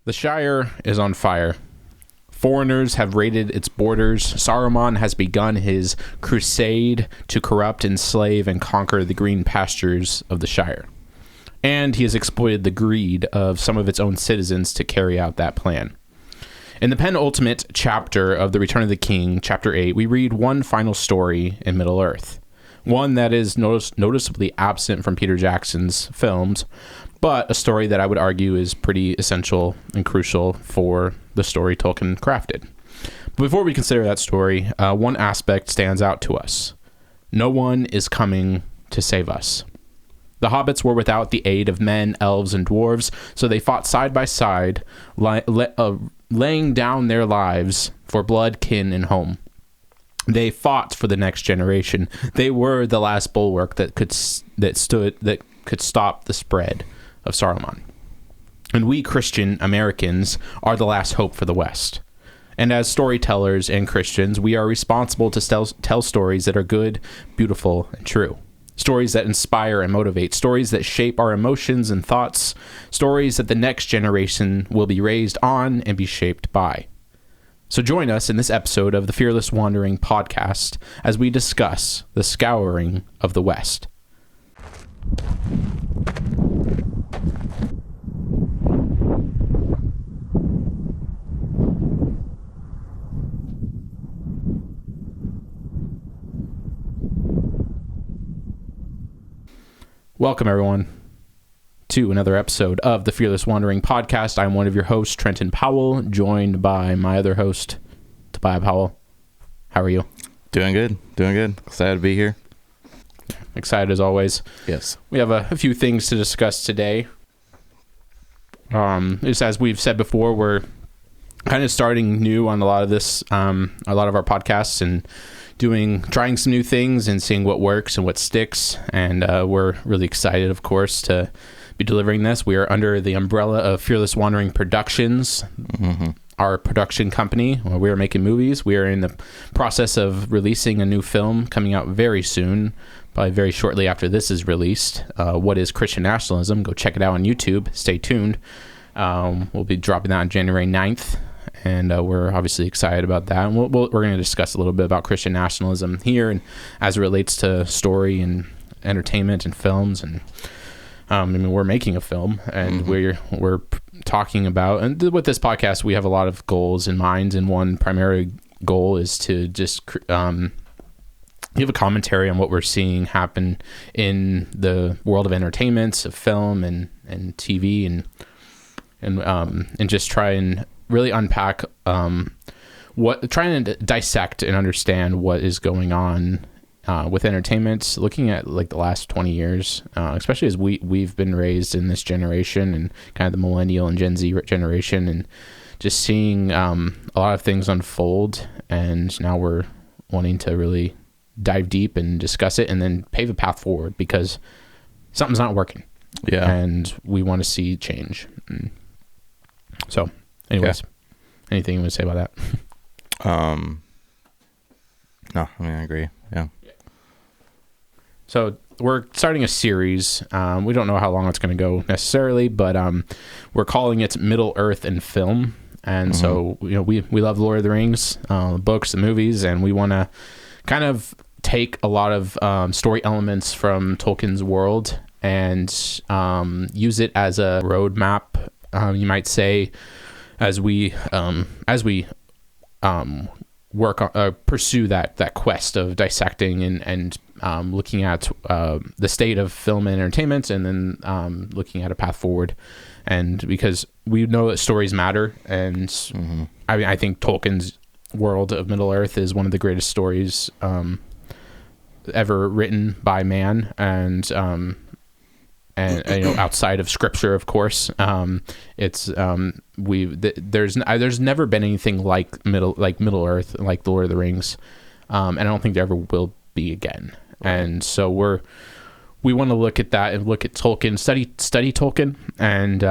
The Shire is on fire. Foreigners have raided its borders. Saruman has begun his crusade to corrupt, enslave, and conquer the green pastures of the Shire. And he has exploited the greed of some of its own citizens to carry out that plan. In the penultimate chapter of The Return of the King, Chapter 8, we read one final story in Middle-earth. One that is noticeably absent from Peter Jackson's films, but a story that I would argue is pretty essential and crucial for the story Tolkien crafted. But before we consider that story, one aspect stands out to us. No one is coming to save us. The hobbits were without the aid of men, elves, and dwarves, so they fought side by side, laying down their lives for blood, kin, and home. They fought for the next generation. They were the last bulwark that could stop the spread of Saruman. And we Christian Americans are the last hope for the West. And as storytellers and Christians, we are responsible to tell stories that are good, beautiful, and true. Stories that inspire and motivate. Stories that shape our emotions and thoughts. Stories that the next generation will be raised on and be shaped by. So join us in this episode of the Fearless Wandering podcast as we discuss the Scouring of the West. Welcome, everyone, to another episode of the Fearless Wandering podcast. I'm one of your hosts, Trenton Powell, joined by my other host, Tobiah Powell. How are you? Doing good. Excited to be here. Excited as always. Yes. We have a few things to discuss today. Just as we've said before, we're kind of starting new on a lot of our podcasts and trying some new things and seeing what works and what sticks. And we're really excited, of course, to be delivering this. We are under the umbrella of Fearless Wandering Productions, our production company. Where we are making movies. We are in the process of releasing a new film coming out very soon, probably very shortly after this is released. What is Christian Nationalism? Go check it out on YouTube. Stay tuned. We'll be dropping that on January 9th. And we're obviously excited about that. And we're going to discuss a little bit about Christian nationalism here, and as it relates to story and entertainment and films. And we're making a film, and we're talking about. And with this podcast, we have a lot of goals in mind. And one primary goal is to just give a commentary on what we're seeing happen in the world of entertainment, of film and TV, and just try and really unpack trying to dissect and understand what is going on with entertainment, looking at like the last 20 years, especially as we've been raised in this generation and kind of the millennial and Gen Z generation, and just seeing a lot of things unfold. And now we're wanting to really dive deep and discuss it and then pave a path forward, because something's not working. Yeah. And we want to see change. So anyways, anything you want to say about that? No, I agree. Yeah. So we're starting a series. We don't know how long it's going to go necessarily, but we're calling it Middle Earth and Film. And so, we love Lord of the Rings, books, the movies, and we want to kind of take a lot of story elements from Tolkien's world and use it as a roadmap, you might say, as we work on pursue that quest of dissecting and looking at the state of film and entertainment, and then looking at a path forward. And because we know that stories matter, and I think Tolkien's world of Middle Earth is one of the greatest stories ever written by man, and outside of scripture, of course. It's there's never been anything like Middle Earth, like the Lord of the Rings, and I don't think there ever will be again. And so we want to look at that and look at Tolkien, study Tolkien, and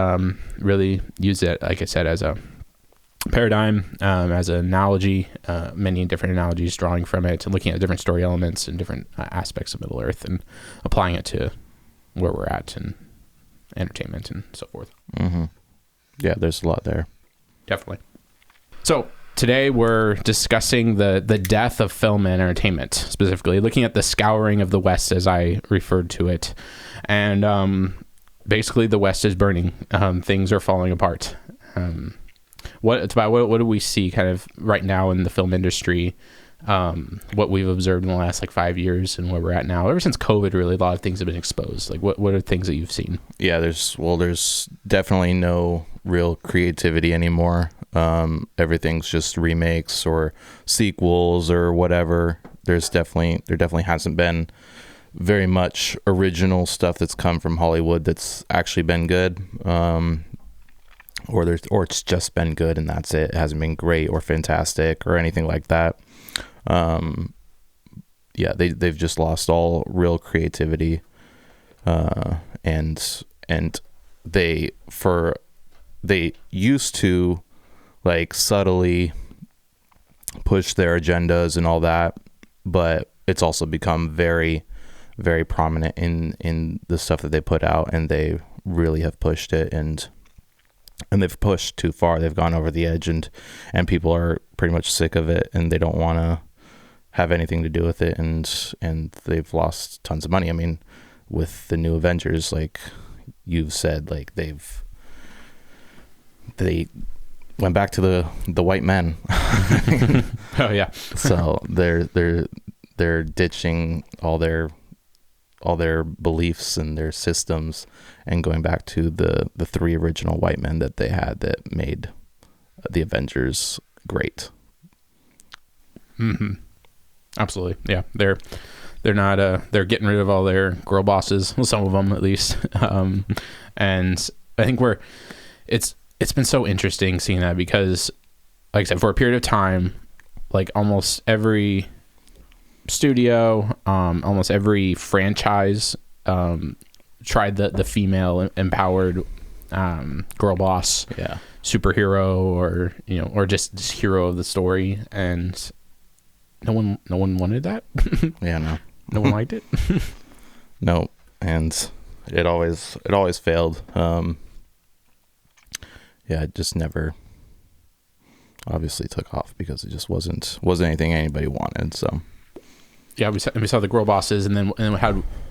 really use it, like I said, as a paradigm, as an analogy, many different analogies drawing from it, and looking at different story elements and different aspects of Middle Earth and applying it to where we're at and entertainment and so forth. Yeah, there's a lot there. Definitely. So today we're discussing the death of film and entertainment, specifically looking at the scouring of the West, as I referred to it. And basically the West is burning. Things are falling apart. What do we see kind of right now in the film industry? What we've observed in the last 5 years and where we're at now. Ever since COVID, really, a lot of things have been exposed. What are things that you've seen? Yeah, there's definitely no real creativity anymore. Everything's just remakes or sequels or whatever. There definitely hasn't been very much original stuff that's come from Hollywood that's actually been good. Or it's just been good and that's it. It hasn't been great or fantastic or anything like that. Yeah, they've just lost all real creativity, and they used to subtly push their agendas and all that, but it's also become very, very prominent in the stuff that they put out, and they really have pushed it, and they've pushed too far. They've gone over the edge, and people are pretty much sick of it, and they don't want to have anything to do with it, and they've lost tons of money. I mean, with the new Avengers, like you've said, they went back to the white men. Oh yeah. So they're ditching all their beliefs and their systems and going back to the three original white men that they had that made the Avengers great. Mm-hmm. Absolutely. Yeah. They're not, they're getting rid of all their girl bosses. Well, some of them at least. And I think it's been so interesting seeing that because, like I said, for a period of time, almost every studio, almost every franchise, tried the female empowered, girl boss, superhero, or just hero of the story. And no one wanted that. Yeah, no one liked it. No, and it always failed. Yeah, it just never obviously took off because it just wasn't anything anybody wanted. So yeah, we saw the girl bosses, and then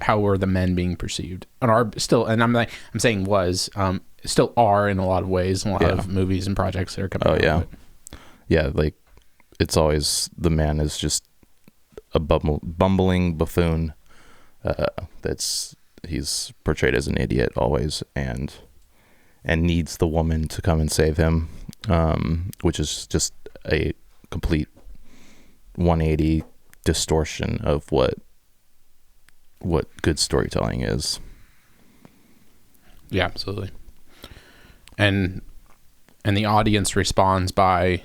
how were the men being perceived? And are still, and I'm saying still are in a lot of ways in a lot of movies and projects that are coming out. Oh yeah, yeah, it's always the man is just a bumbling buffoon. He's portrayed as an idiot always, and needs the woman to come and save him, which is just a complete 180 distortion of what good storytelling is. Yeah, absolutely. And the audience responds by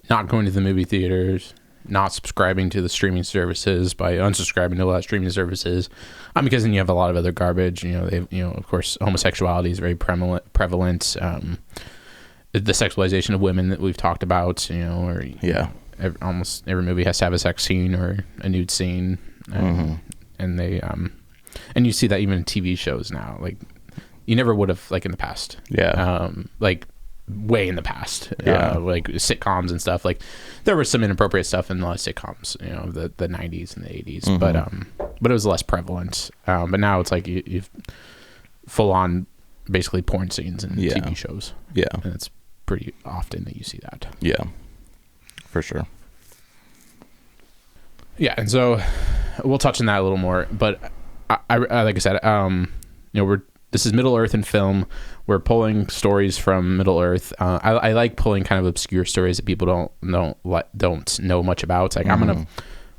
not going to the movie theaters, not subscribing to the streaming services, by unsubscribing to a lot of streaming services, because then you have a lot of other garbage. Of course, homosexuality is very prevalent. The sexualization of women that we've talked about, almost every movie has to have a sex scene or a nude scene, and they and you see that even in TV shows now. You never would have in the past. Yeah. Way in the past, Yeah. Sitcoms and stuff. There was some inappropriate stuff in a lot of sitcoms, the 90s and the 80s, but it was less prevalent. But now it's you've full on basically porn scenes in TV shows. Yeah, and it's pretty often that you see that. Yeah, for sure. Yeah, and so we'll touch on that a little more. But I like I said, this is Middle Earth in film. We're pulling stories from Middle Earth. I like pulling kind of obscure stories that people don't know much about.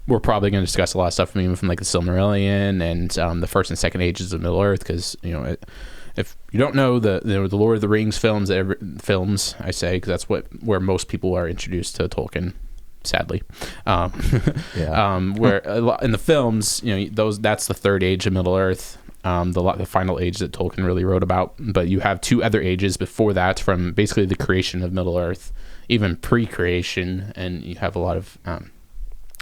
We're probably going to discuss a lot of stuff from the Silmarillion and the first and second ages of Middle Earth, because if you don't know the Lord of the Rings films, I say, because that's where most people are introduced to Tolkien. Sadly, where in the films, that's the third age of Middle Earth. The final age that Tolkien really wrote about, but you have two other ages before that, from basically the creation of Middle Earth, even pre-creation, and you have a lot of a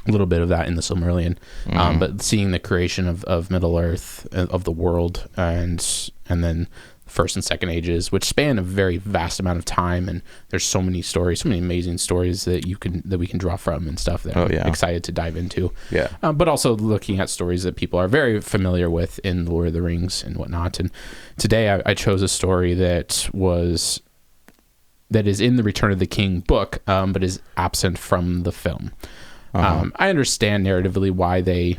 little bit of that in the Silmarillion. But seeing the creation of Middle Earth, of the world, and then First and Second Ages, which span a very vast amount of time, and there's so many stories, so many amazing stories that we can draw from and stuff that I'm excited to dive into. Yeah. But also looking at stories that people are very familiar with in the Lord of the Rings and whatnot. And today I chose a story that is in the Return of the King book, but is absent from the film. I understand narratively why they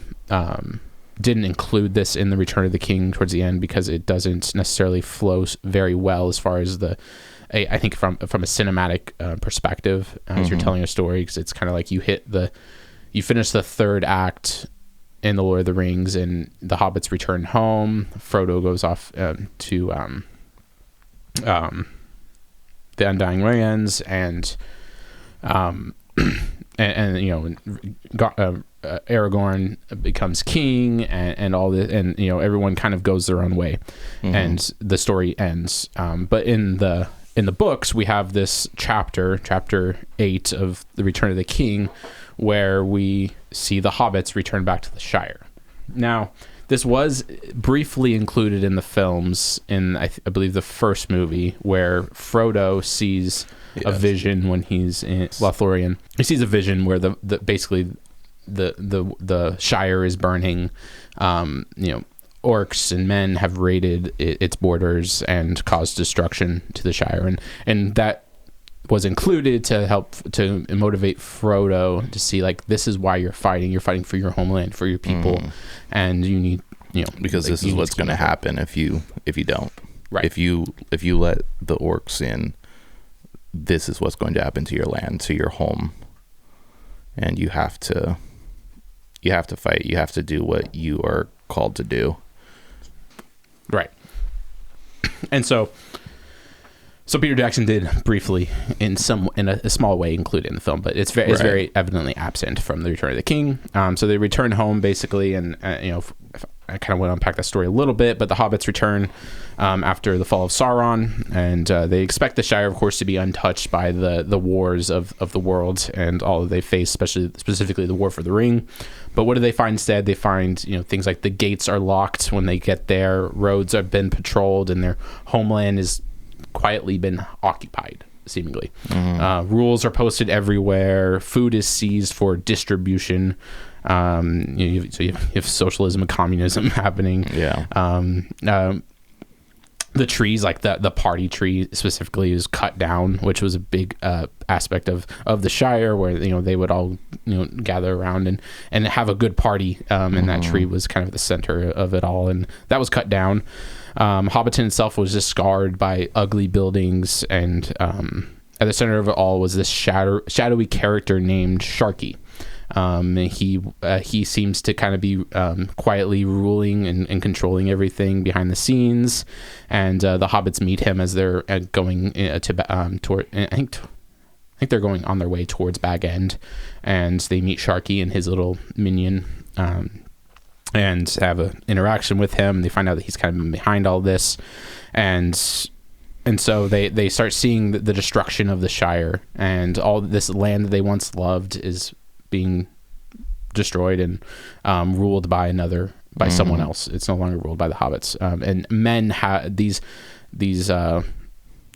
didn't include this in the Return of the King towards the end, because it doesn't necessarily flow very well as far as I think from a cinematic perspective as you're telling a story, because it's kind of like you finish the third act in the Lord of the Rings and the hobbits return home. Frodo goes off to the Undying Lands, and Aragorn becomes king, and all this, and everyone kind of goes their own way, and the story ends. But in the books, we have this chapter 8 of the Return of the King, where we see the hobbits return back to the Shire. Now, this was briefly included in the films in, I believe, the first movie, where Frodo sees a vision when he's in Lothlorien. He sees a vision where basically the Shire is burning. Orcs and men have raided its borders and caused destruction to the Shire, and that was included to help to motivate Frodo to see, like, this is why you're fighting. You're fighting for your homeland, for your people, and you need, because this is what's going to happen if you don't. Right. If you let the orcs in, this is what's going to happen to your land, to your home, and you have to fight. You have to do what you are called to do. Right. And so Peter Jackson did briefly, in a small way, include it in the film, but it's very evidently absent from the Return of the King. So they return home basically, and I kind of want to unpack that story a little bit, but the hobbits return after the fall of Sauron, and they expect the Shire, of course, to be untouched by the wars of the world and all that they face, specifically the War for the Ring. But what do they find instead? They find things like the gates are locked when they get there, roads have been patrolled, and their homeland is quietly been occupied, seemingly. Rules are posted everywhere. Food is seized for distribution. You have socialism and communism happening. The trees, like the party tree specifically, is cut down, which was a big aspect of the Shire, where they would all gather around and have a good party, and that tree was kind of the center of it all, and that was cut down. Hobbiton itself was just scarred by ugly buildings, and at the center of it all was this shadowy character named Sharky. He seems to kind of be quietly ruling and controlling everything behind the scenes, and the hobbits meet him as they're going toward. I think they're going on their way towards Bag End, and they meet Sharky and his little minion, and have an interaction with him. They find out that he's kind of been behind all this, and so they start seeing the destruction of the Shire, and all this land that they once loved is being destroyed and ruled by someone else. It's no longer ruled by the hobbits, and men these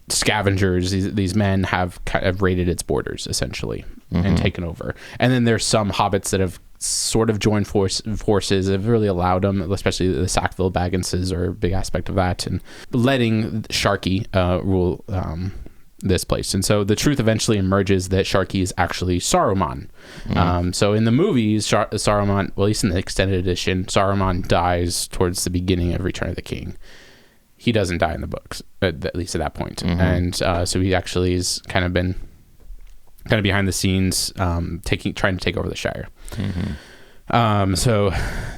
scavengers, these men have kind of raided its borders essentially and taken over. And then there's some hobbits that have sort of joined forces, have really allowed them, especially the Sackville Bagginses are a big aspect of that, and letting Sharky rule this place. And so the truth eventually emerges that Sharky is actually Saruman. So in the movies, Saruman, well, at least in the extended edition, Saruman dies towards the beginning of Return of the King. He doesn't die in the books, at least at that point. And so he actually is kind of behind the scenes, trying to take over the Shire. So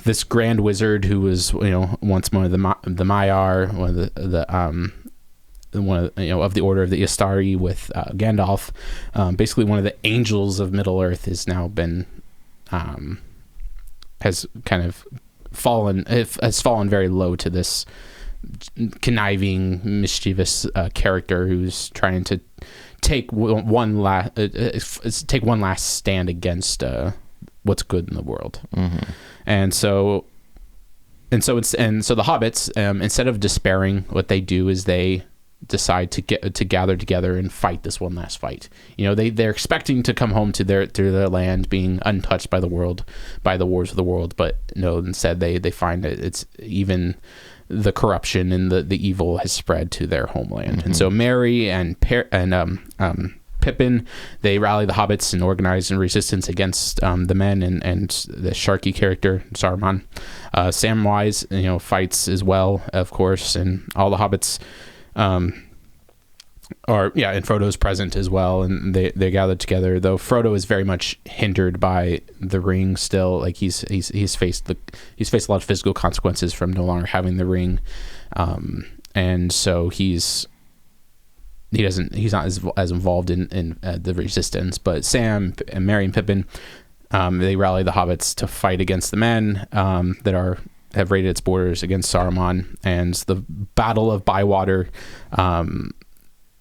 this grand wizard who was once one of the Maiar, one of of the Order of the Istari with Gandalf, basically one of the angels of Middle Earth, has now been has kind of fallen very low to this conniving, mischievous character who's trying to take one last stand against what's good in the world. And so so the hobbits, instead of despairing, what they do is they decide to gather together and fight this one last fight. They're expecting to come home to their land, being untouched by the wars of the world, but no, instead they find that it's even the corruption and the evil has spread to their homeland. And so Merry and Pippin, they rally the hobbits and organize in resistance against the men and the Sharky character Saruman. Samwise, fights as well, of course, and all the hobbits and Frodo's present as well, and they gathered together. Though Frodo is very much hindered by the ring still. Like he's faced a lot of physical consequences from no longer having the ring, and so he's not as involved in the resistance. But Sam and Merry and Pippin, they rally the hobbits to fight against the men that have raided its borders against Saruman, and the Battle of Bywater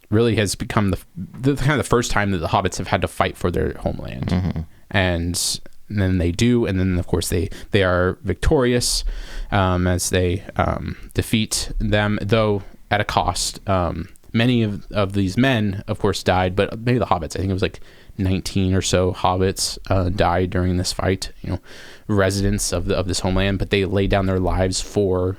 really has become the kind of the first time that the hobbits have had to fight for their homeland. And then they do, and then of course they are victorious as they defeat them, though at a cost. Many of these men, of course, died, but maybe the hobbits, I think it was like 19 or so hobbits died during this fight, residents of this homeland, but they laid down their lives for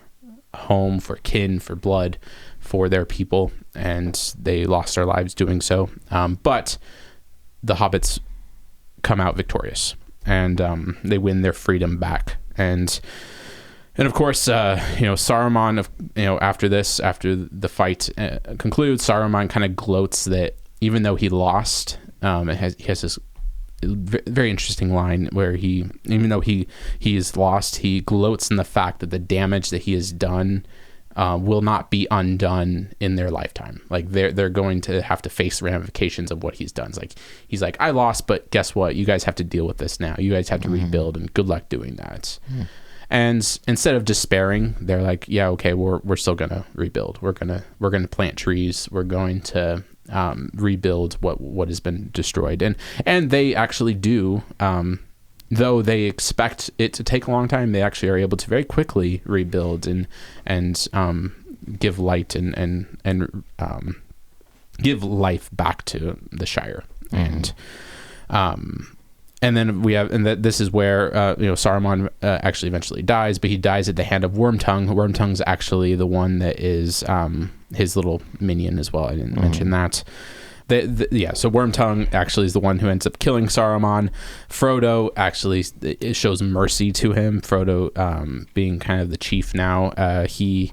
home, for kin, for blood, for their people, and they lost their lives doing so. But the hobbits come out victorious, and they win their freedom back. And of course, Saruman, after the fight concludes, Saruman kind of gloats that even though he lost, he has this very interesting line where even though he is lost, he gloats in the fact that the damage that he has done will not be undone in their lifetime. Like they're going to have to face ramifications of what he's done. It's like he's like, I lost, but guess what? You guys have to deal with this now. You guys have to rebuild, and good luck doing that. And instead of despairing, they're like, yeah, okay, we're still gonna rebuild. We're gonna plant trees. We're going to rebuild what has been destroyed. And they actually do. Though they expect it to take a long time, they actually are able to very quickly rebuild and give light and give life back to the Shire. And then this is where Saruman actually eventually dies, but he dies at the hand of Wormtongue. Wormtongue's actually the one that is his little minion as well. I didn't mention that. So Wormtongue actually is the one who ends up killing Saruman. Frodo actually it shows mercy to him. Frodo, being kind of the chief now, he,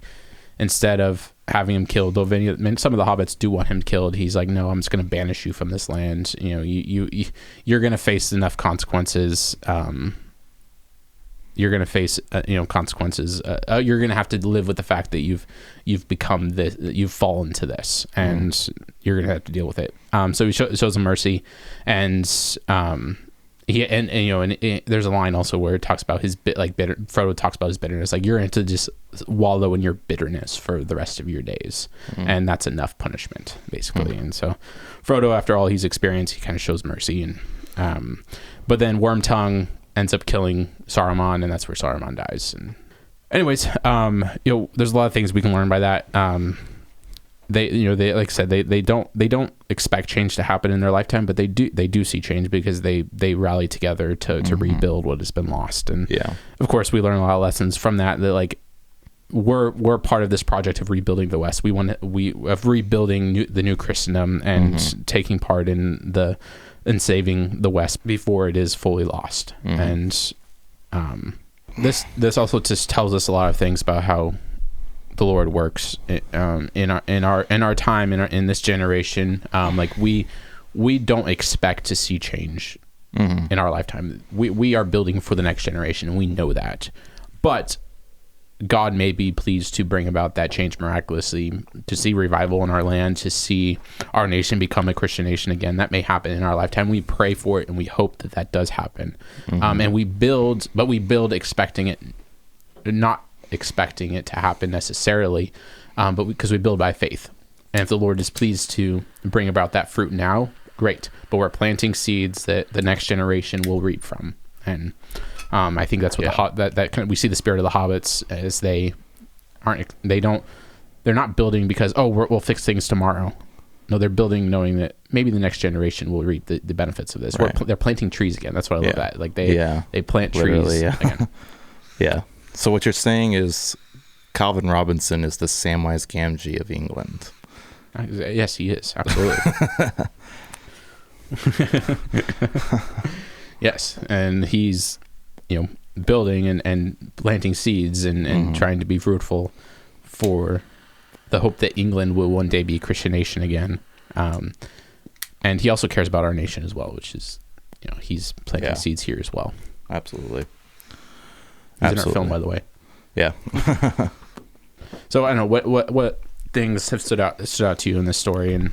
instead of having him killed, though some of the hobbits do want him killed, he's like, no, I'm just going to banish you from this land. You're going to face enough consequences. You're going to face consequences. You're going to have to live with the fact that you've become this, you've fallen to this, and you're going to have to deal with it. So he shows him mercy, and there's a line also where it talks about his bitter. Frodo talks about his bitterness, like you're going to just wallow in your bitterness for the rest of your days, and that's enough punishment, basically. And so Frodo, after all he's experienced, he kind of shows mercy, and but then Wormtongue ends up killing Saruman, and that's where Saruman dies. And anyways, there's a lot of things we can learn by that. They like I said, they don't expect change to happen in their lifetime, but they do see change because they rally together to rebuild what has been lost. And of course, we learn a lot of lessons from that. That like we're part of this project of rebuilding the West. Of rebuilding the new Christendom and taking part in saving the West before it is fully lost. And this also just tells us a lot of things about how the Lord works in our time, in this generation. Like we don't expect to see change in our lifetime. We are building for the next generation, and we know that. But God may be pleased to bring about that change miraculously, to see revival in our land, to see our nation become a Christian nation again. That may happen in our lifetime. We pray for it, and we hope that does happen. And we build expecting it, not expecting it to happen necessarily, but because we build by faith. And if the Lord is pleased to bring about that fruit now, great. But we're planting seeds that the next generation will reap from. And I think that's what that kind of, we see the spirit of the hobbits as they're not building because we'll fix things tomorrow. No, they're building knowing that maybe the next generation will reap the benefits of this. Right. They're planting trees again. That's what I love that. Like they plant trees again. Yeah. So what you're saying is Calvin Robinson is the Samwise Gamgee of England. Yes, he is. Absolutely. Yes. And he's, building and planting seeds and trying to be fruitful for the hope that England will one day be a Christian nation again. And he also cares about our nation as well, which is, he's planting seeds here as well. Absolutely. He's in our film, by the way. Yeah. So I don't know what things have stood out to you in this story and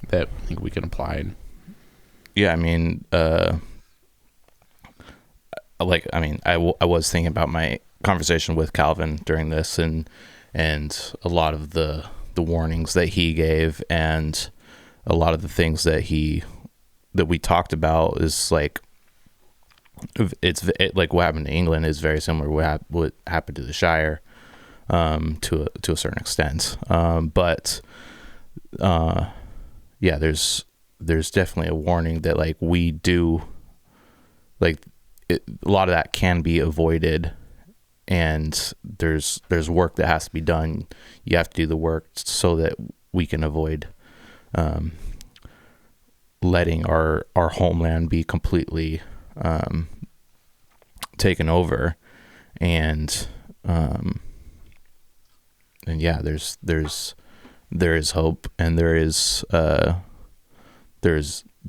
that I think we can apply. Yeah, I mean, I was thinking about my conversation with Calvin during this and a lot of the warnings that he gave and a lot of the things that we talked about is like like what happened to England is very similar to what happened to the Shire to a certain extent. But there's definitely a warning that like we do like a lot of that can be avoided, and there's work that has to be done. You have to do the work so that we can avoid letting our homeland be completely taken over, and yeah, there is hope, and there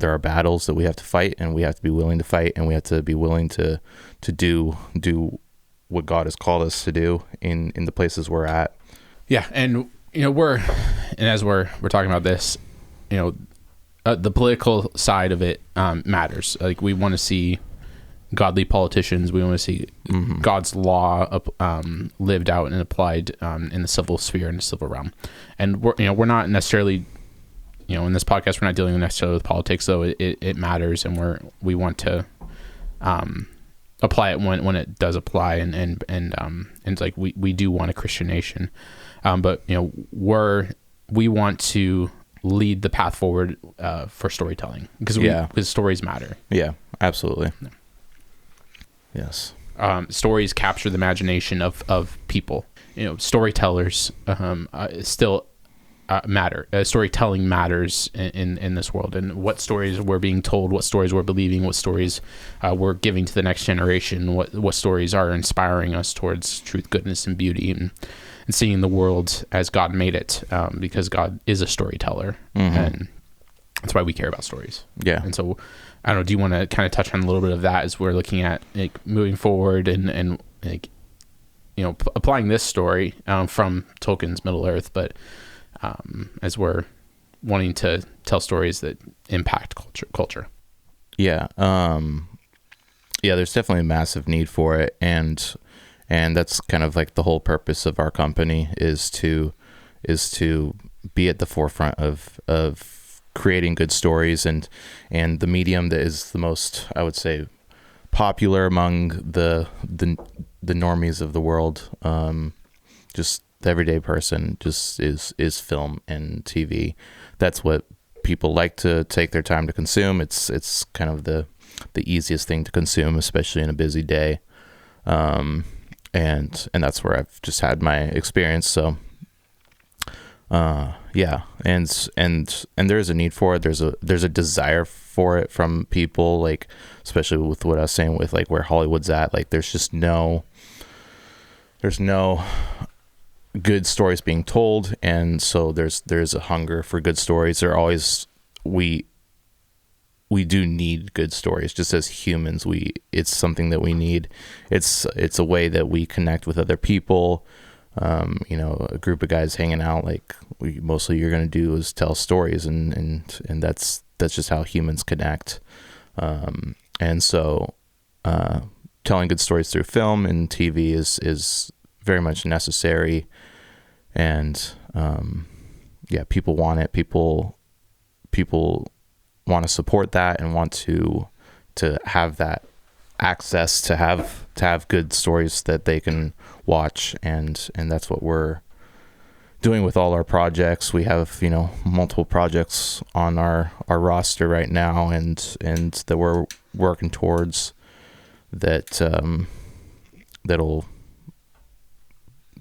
are battles that we have to fight, and we have to be willing to fight, and we have to be willing to do what God has called us to do in the places we're at. Yeah, and as we're talking about this, the political side of it matters. Like we want to see godly politicians. We want to see God's law lived out and applied in the civil sphere and the civil realm. And we're not necessarily, in this podcast, we're not dealing necessarily with politics, though it matters, and we want to apply it when it does apply, and like we do want a Christian nation, but we want to lead the path forward for storytelling because stories matter. Yeah, absolutely. Yeah. Yes. Stories capture the imagination of people. Storytellers still matter. Storytelling matters in this world, and what stories we're being told, what stories we're believing, what stories we're giving to the next generation, what stories are inspiring us towards truth, goodness, and beauty, and seeing the world as God made it, because God is a storyteller, and that's why we care about stories. Yeah. And so, I don't know, do you want to kind of touch on a little bit of that as we're looking at like moving forward and like, applying this story from Tolkien's Middle-earth, but as we're wanting to tell stories that impact culture. Yeah. There's definitely a massive need for it. And that's kind of like the whole purpose of our company is to be at the forefront of creating good stories, and the medium that is the most, I would say, popular among the normies of the world, just the everyday person, just is film and TV. That's what people like to take their time to consume. It's kind of the easiest thing to consume, especially in a busy day, and that's where I've just had my experience. So yeah, and there's a need for it. There's a desire for it from people, like especially with what I was saying with like where Hollywood's at. Like there's no good stories being told, and so there's a hunger for good stories. There always we do need good stories just as humans. It's something that we need. It's a way that we connect with other people. A group of guys hanging out, like mostly you're going to do is tell stories, and that's just how humans connect. And so telling good stories through film and TV is very much necessary. And people want it. People want to support that and want to have that access to have good stories that they can watch, and that's what we're doing with all our projects. We have, you know, multiple projects on our roster right now, and that we're working towards that that'll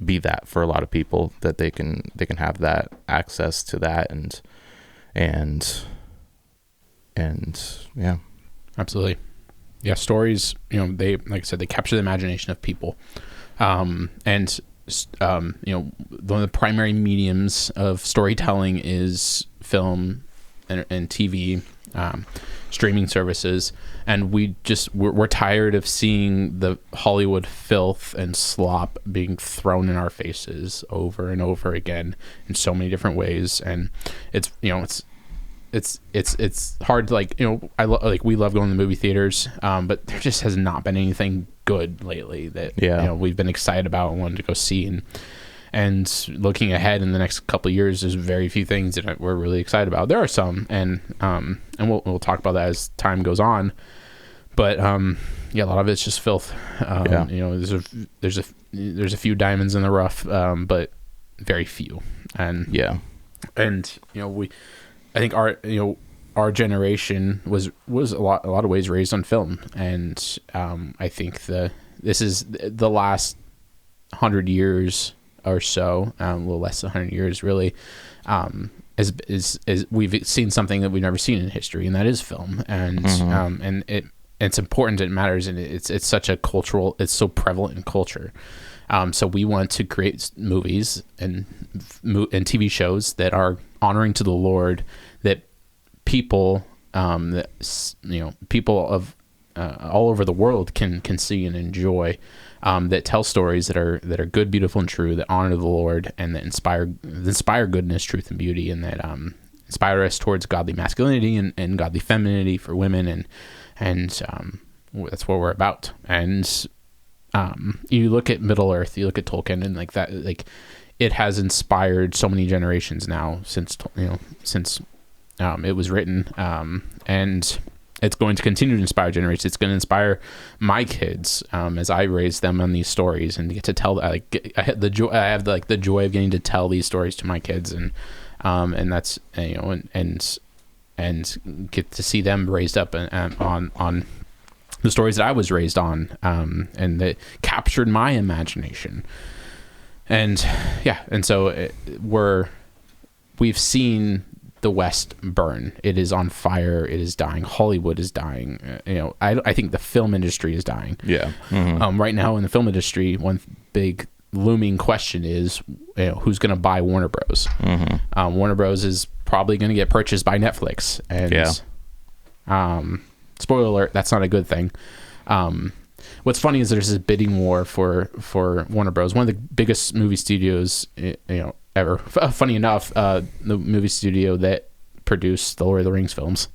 be that for a lot of people, that they can have that access to that, and yeah. Absolutely. Yeah, stories, you know, they, like I said, they capture the imagination of people. You know, one of the primary mediums of storytelling is film and TV, streaming services. And we're tired of seeing the Hollywood filth and slop being thrown in our faces over and over again in so many different ways. And it's, you know, it's hard to, like, you know, we love going to the movie theaters, but there just has not been anything good lately that, you know, we've been excited about and wanted to go see. And looking ahead in the next couple of years, there's very few things that we're really excited about. There are some, and we'll talk about that as time goes on. But yeah, a lot of it's just filth. You know, there's a few diamonds in the rough, but very few. And you know, I think our generation was a lot of ways raised on film, and I think this is the last 100 years or so, a little less than 100 years really, is we've seen something that we've never seen in history, and that is film. And and it's important, it matters, and it's such a cultural, it's so prevalent in culture. So we want to create movies and TV shows that are honoring to the Lord, that people, people of all over the world can see and enjoy, that tell stories that are good, beautiful, and true, that honor the Lord, and that inspire goodness, truth, and beauty, and that inspire us towards godly masculinity and godly femininity for women, and that's what we're about. And you look at Middle Earth, you look at Tolkien, and like that, like it has inspired so many generations now since it was written, and it's going to continue to inspire generations. It's going to inspire my kids as I raise them on these stories and get to tell. I have the joy of getting to tell these stories to my kids, and that's, you know, and get to see them raised up on the stories that I was raised on, and that captured my imagination. And so we've seen the West burn. It is on fire. It is dying. Hollywood is dying. You know, I think the film industry is dying. Yeah. Mm-hmm. Right now in the film industry, one big looming question is, you know, who's going to buy Warner Bros. Mm-hmm. Warner Bros is probably going to get purchased by Netflix. And spoiler alert, that's not a good thing. What's funny is there's this bidding war for Warner Bros. One of the biggest movie studios, you know, ever. Funny enough, the movie studio that produced the Lord of the Rings films.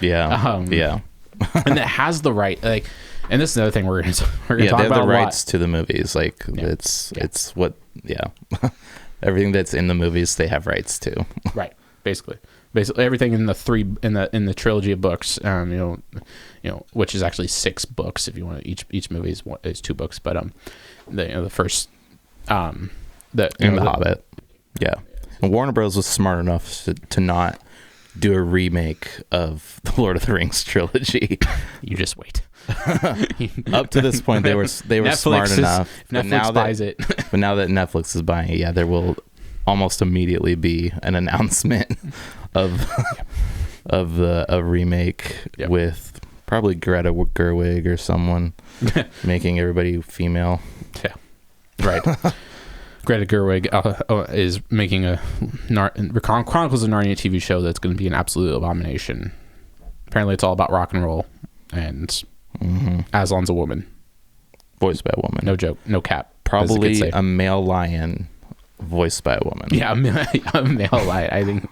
Yeah. And that has the right, like, and this is another thing we're gonna talk about. They have the rights to the movies. Like, it's what, everything that's in the movies they have rights to. Right. Basically everything in the trilogy of books, you know, which is actually 6 books if you want. Each movie is 2 books, but the first, the Hobbit. Yeah. And Warner Bros. Was smart enough to not do a remake of the Lord of the Rings trilogy. You just wait. Up to this point, they were smart enough. Netflix buys it. But now that Netflix is buying it, there will almost immediately be an announcement of a remake with probably Greta Gerwig or someone making everybody female. Yeah. Right. Greta Gerwig is making a Chronicles of Narnia TV show that's going to be an absolute abomination. Apparently, it's all about rock and roll, and Aslan's a woman, voiced by a woman. No joke, no cap. Probably a male lion, voiced by a woman. Yeah, a male lion. I think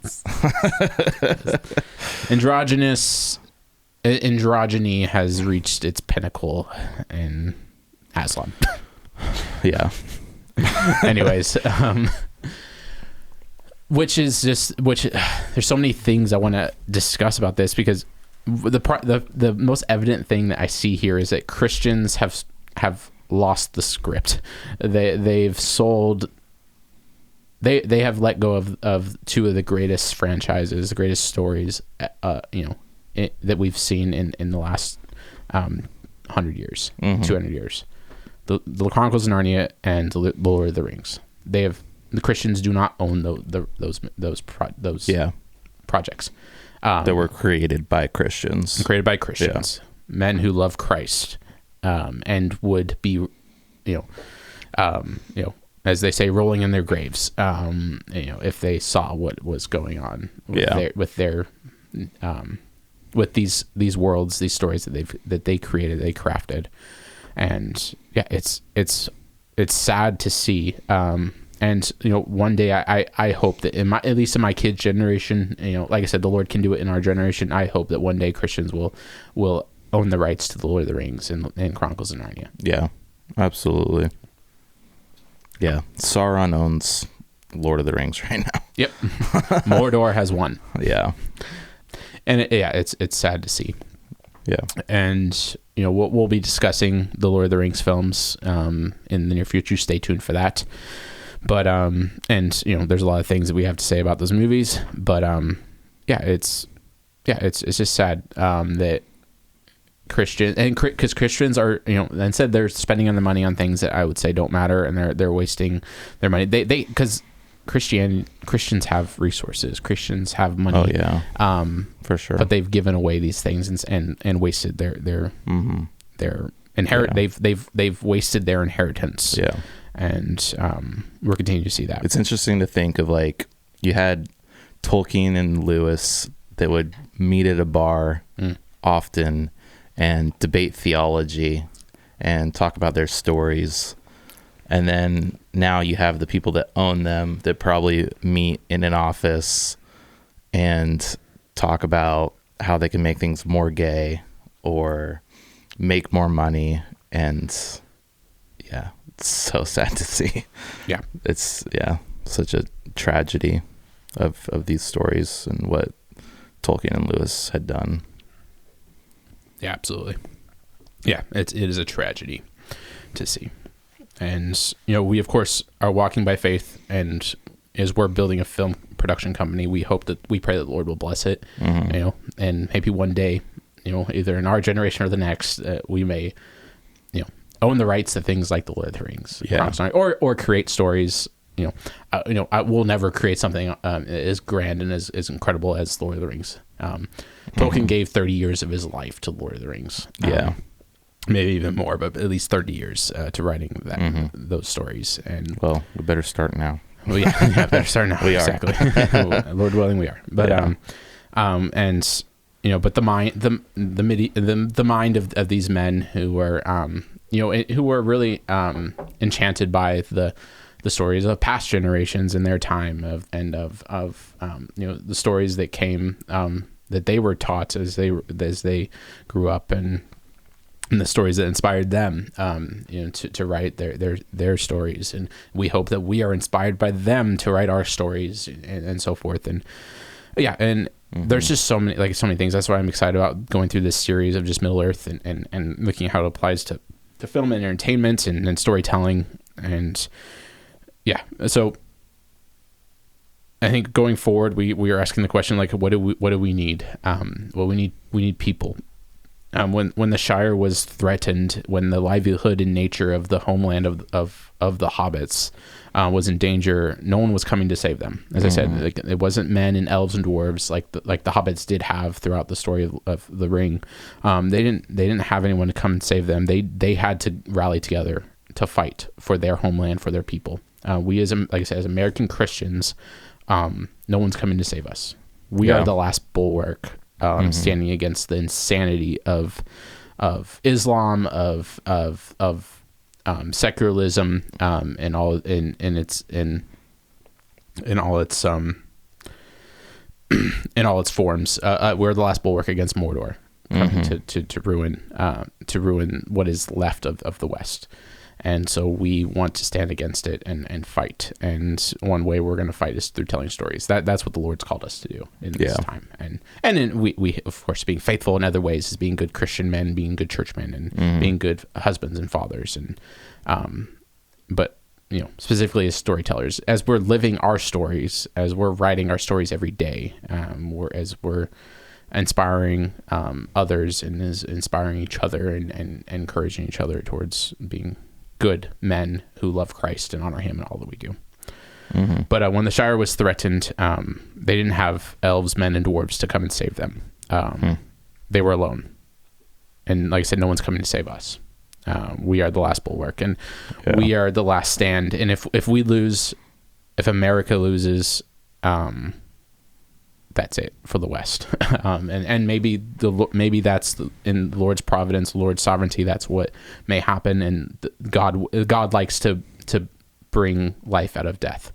androgyny has reached its pinnacle in Aslan. Yeah. Anyways, there's so many things I want to discuss about this, because the most evident thing that I see here is that Christians have lost the script. They've sold. They have let go of two of the greatest franchises, the greatest stories, that we've seen in the last 100 years, 200 years. The Chronicles of Narnia and the Lord of the Rings. The Christians do not own those projects. That were created by Christians. Men who love Christ, and would be, as they say, rolling in their graves, if they saw what was going on with these worlds, these stories that they created, they crafted. And it's sad to see. And one day I hope that at least in my kids' generation, like I said, the Lord can do it in our generation. I hope that one day Christians will own the rights to the Lord of the Rings and Chronicles of Narnia. Yeah, absolutely. Yeah, Sauron owns Lord of the Rings right now. Yep. Mordor has won. Yeah. And it's sad to see. Yeah. And we'll be discussing the Lord of the Rings films in the near future. Stay tuned for that. But there's a lot of things that we have to say about those movies. But it's just sad that Christian, and because Christians are, instead they're spending on the money on things that I would say don't matter, and they're wasting their money. They because Christians have resources. Christians have money. Oh yeah. For sure. But they've given away these things and wasted their inherit. Yeah. They've wasted their inheritance. Yeah. And we're continuing to see that. It's interesting to think of, like, you had Tolkien and Lewis that would meet at a bar often and debate theology and talk about their stories. And then now you have the people that own them that probably meet in an office and talk about how they can make things more gay or make more money. And yeah, it's so sad to see. Yeah. It's such a tragedy of these stories and what Tolkien and Lewis had done. Yeah, absolutely. Yeah, it is a tragedy to see. And, we, of course, are walking by faith, and as we're building a film production company, we pray that the Lord will bless it, and maybe one day, either in our generation or the next, we may, own the rights to things like the Lord of the Rings, or create stories. I will never create something as grand and as incredible as the Lord of the Rings. Tolkien gave 30 years of his life to Lord of the Rings. Maybe even more, but at least 30 years to writing those stories. And well, we better start now. Well, yeah, better start now. We are. Exactly. Lord willing, we are. But but the mind of these men who were who were really enchanted by the stories of past generations in their time of the stories that came that they were taught as they grew up, and the stories that inspired them to write their stories. And we hope that we are inspired by them to write our stories and so forth. And there's just so many things. That's why I'm excited about going through this series of just Middle Earth and looking at how it applies to film and entertainment and storytelling. And so I think going forward, we are asking the question, like, what do we need? Well, we need people. When the Shire was threatened, when the livelihood and nature of the homeland of the hobbits was in danger, no one was coming to save them. As I said, it wasn't men and elves and dwarves like the hobbits did have throughout the story of the Ring. They didn't have anyone to come and save them. They had to rally together to fight for their homeland, for their people. We as American Christians, no one's coming to save us. We are the last bulwark. Standing against the insanity of Islam, of secularism, and all in all its forms. We're the last bulwark against Mordor, coming to ruin what is left of the West. And so we want to stand against it and fight. And one way we're going to fight is through telling stories. That's what the Lord's called us to do in this time. And then we of course, being faithful in other ways is being good Christian men, being good churchmen, and being good husbands and fathers. And but specifically as storytellers, as we're living our stories, as we're writing our stories every day, as we're inspiring others and is inspiring each other and encouraging each other towards being good men who love Christ and honor him in all that we do. But when the Shire was threatened, they didn't have elves, men, and dwarves to come and save them. They were alone. And like I said, no one's coming to save us. We are the last bulwark, and we are the last stand. And if we lose, if America loses, that's it for the West. And maybe that's in the Lord's providence, Lord's sovereignty. That's what may happen. And God likes to bring life out of death.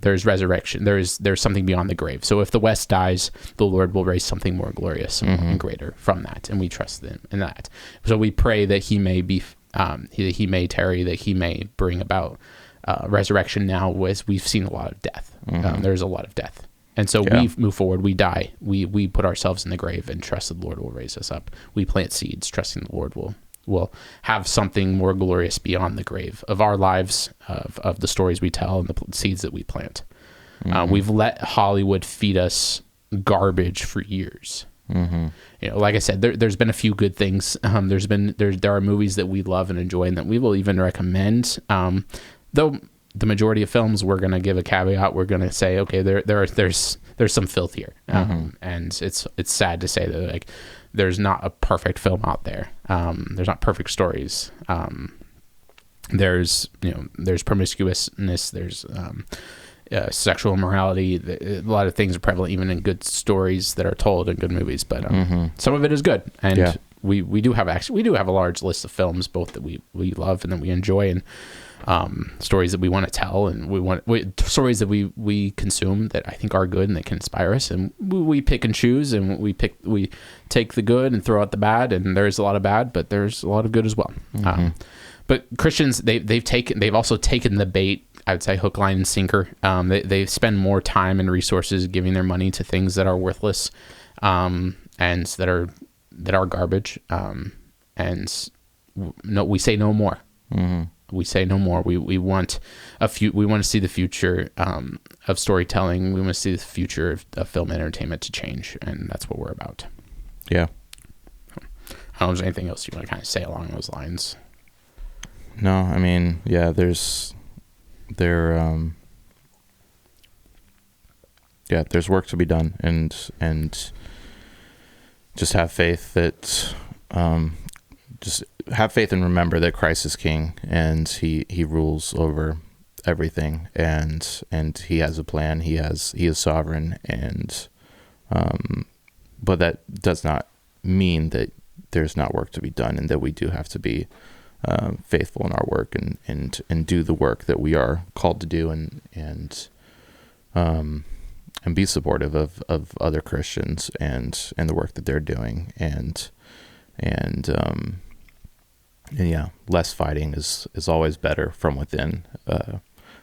There's resurrection. There's something beyond the grave. So if the West dies, the Lord will raise something more glorious and greater from that. And we trust in that. So we pray that he may be, he may tarry, that he may bring about resurrection now, as we've seen a lot of death. There's a lot of death. And so we move forward, we die, we put ourselves in the grave and trust that the Lord will raise us up. We plant seeds, trusting the Lord will have something more glorious beyond the grave of our lives, of the stories we tell and the seeds that we plant. We've let Hollywood feed us garbage for years. Like I said, there's been a few good things. There are movies that we love and enjoy and that we will even recommend. Though the majority of films, we're going to give a caveat. We're going to say, okay, there's some filth here. And it's sad to say that, like, there's not a perfect film out there. There's not perfect stories. There's promiscuousness. There's sexual immorality. A lot of things are prevalent even in good stories that are told in good movies, but some of it is good. And we do have a large list of films, both that we love and that we enjoy, and stories that we want to tell, and stories that we consume that I think are good and that can inspire us, and we pick and choose, and we take the good and throw out the bad, and there's a lot of bad, but there's a lot of good as well. But Christians, they've also taken the bait, I would say, hook, line, and sinker. They spend more time and resources giving their money to things that are worthless, and that are garbage. We say no more. We say no more. We want we want to see the future of storytelling. We want to see the future of film entertainment to change, and that's what we're about. Yeah. I don't know if there's anything else you want to kind of say along those lines. No, I mean, yeah, there's work to be done, and just have faith that just have faith and remember that Christ is King, and he rules over everything, and he has a plan. He is sovereign, and but that does not mean that there's not work to be done, and that we do have to be faithful in our work and do the work that we are called to do, and be supportive of other Christians and the work that they're doing, and yeah, less fighting is always better from within.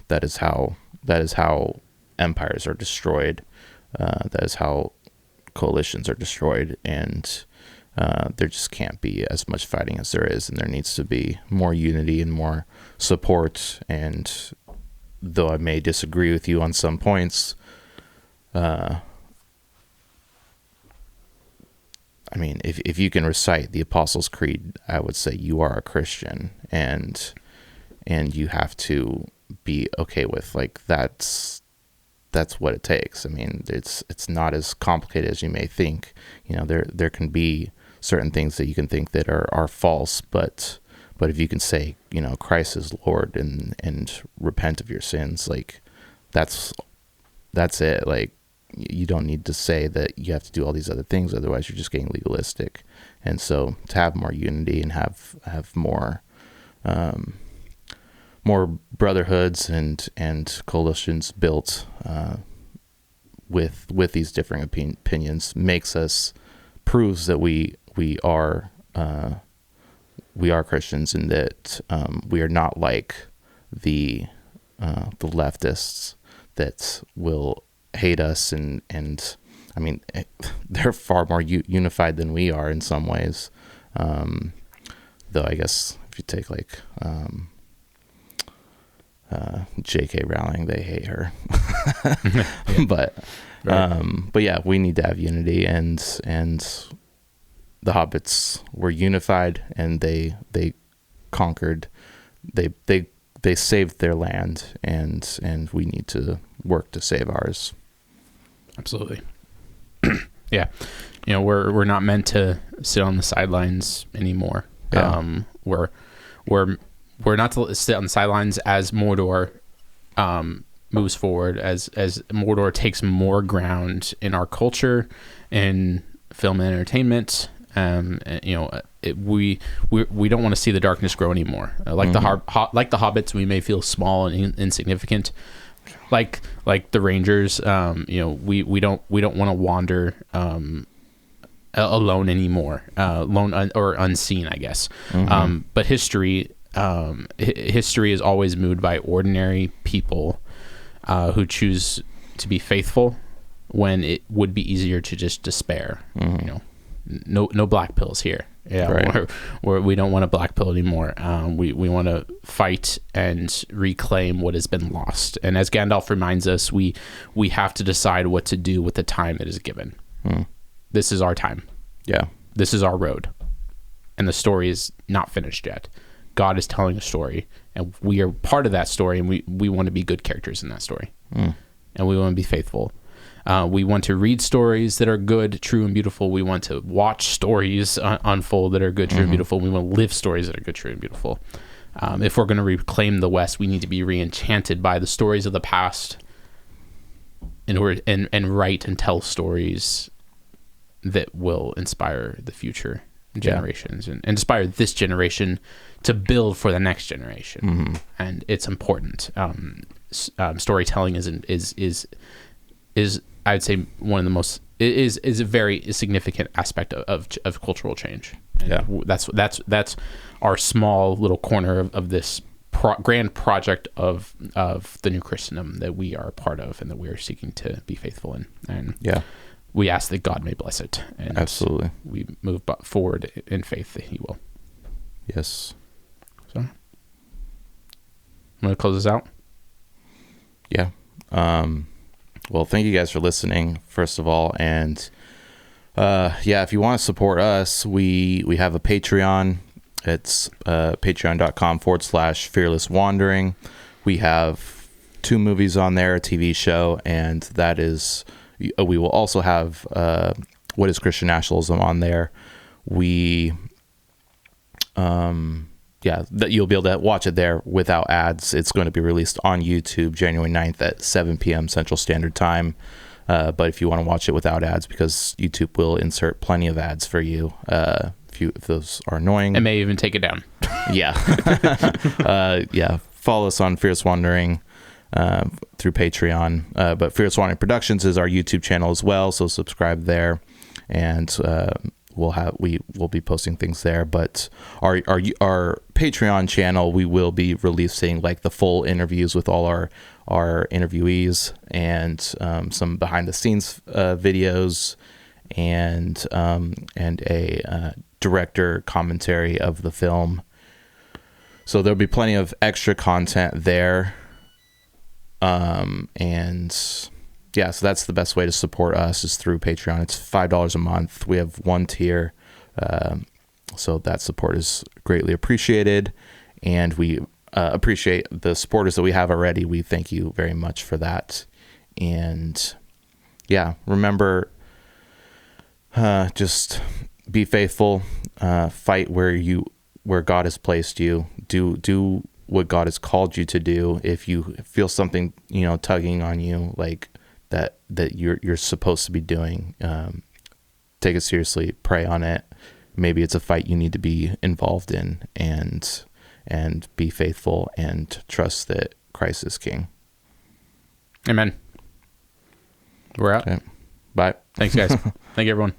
That is how empires are destroyed. That is how coalitions are destroyed, and there just can't be as much fighting as there is, and there needs to be more unity and more support. And though I may disagree with you on some points, I mean, if you can recite the Apostles' Creed, I would say you are a Christian, and you have to be okay with, like, that's what it takes. I mean, it's not as complicated as you may think. There can be certain things that you can think that are false, but if you can say, Christ is Lord, and repent of your sins, like, that's it. Like, you don't need to say that you have to do all these other things, otherwise you're just getting legalistic. And so to have more unity and have more brotherhoods and coalitions built with these differing opinions proves that we are we are Christians and that we are not like the leftists that will hate us and I mean, they're far more unified than we are in some ways. Though I guess if you take like J.K. Rowling, they hate her. But yeah, we need to have unity, and the hobbits were unified, and they conquered. They saved their land, and we need to work to save ours. Absolutely. Yeah, we're not meant to sit on the sidelines anymore. Yeah. We're not to sit on the sidelines as Mordor moves forward, as Mordor takes more ground in our culture, in film and entertainment. We don't want to see the darkness grow anymore. Like the hobbits, we may feel small and insignificant. Like the Rangers, we don't want to wander alone anymore, or unseen, I guess. But history is always moved by ordinary people who choose to be faithful when it would be easier to just despair. No black pills here. Yeah, right. we don't want a black pill anymore. We want to fight and reclaim what has been lost. And as Gandalf reminds us, we have to decide what to do with the time that is given. This is our time. Yeah. This is our road. And the story is not finished yet. God is telling a story, and we are part of that story, and we want to be good characters in that story. And we want to be faithful. We want to read stories that are good, true, and beautiful. We want to watch stories unfold that are good, true, and beautiful. We want to live stories that are good, true, and beautiful. If we're going to reclaim the West, we need to be re-enchanted by the stories of the past in order and write and tell stories that will inspire the future generations and inspire this generation to build for the next generation. And it's important. Storytelling is I'd say one of the most is a very significant aspect of cultural change. And that's our small little corner of this grand project of the new Christendom that we are a part of and that we are seeking to be faithful in. And we ask that God may bless it. And absolutely, we move forward in faith that He will. Yes. So I'm gonna close this out. Yeah. Well, thank you guys for listening, first of all. And if you want to support us, we have a Patreon. It's patreon.com/fearless wandering. We have 2 movies on there, a TV show, and that is, we will also have What is Christian Nationalism on there. That you'll be able to watch it there without ads. It's going to be released on YouTube January 9th at 7 p.m. Central Standard Time. But if you want to watch it without ads, because YouTube will insert plenty of ads for you, if those are annoying. It may even take it down. Follow us on Fierce Wandering through Patreon. But Fierce Wandering Productions is our YouTube channel as well, so subscribe there. And we will be posting things there, but our Patreon channel, we will be releasing like the full interviews with all our interviewees and some behind the scenes videos and a director commentary of the film. So there'll be plenty of extra content there. So that's the best way to support us is through Patreon. It's $5 a month. We have 1 tier. So that support is greatly appreciated. And we appreciate the supporters that we have already. We thank you very much for that. And remember, just be faithful, fight where God has placed you, do what God has called you to do. If you feel something, tugging on you, like that you're supposed to be doing, take it seriously, pray on it. Maybe it's a fight you need to be involved in, and be faithful and trust that Christ is King. Amen. We're out. Okay. Bye. Thanks, guys. Thank you, everyone.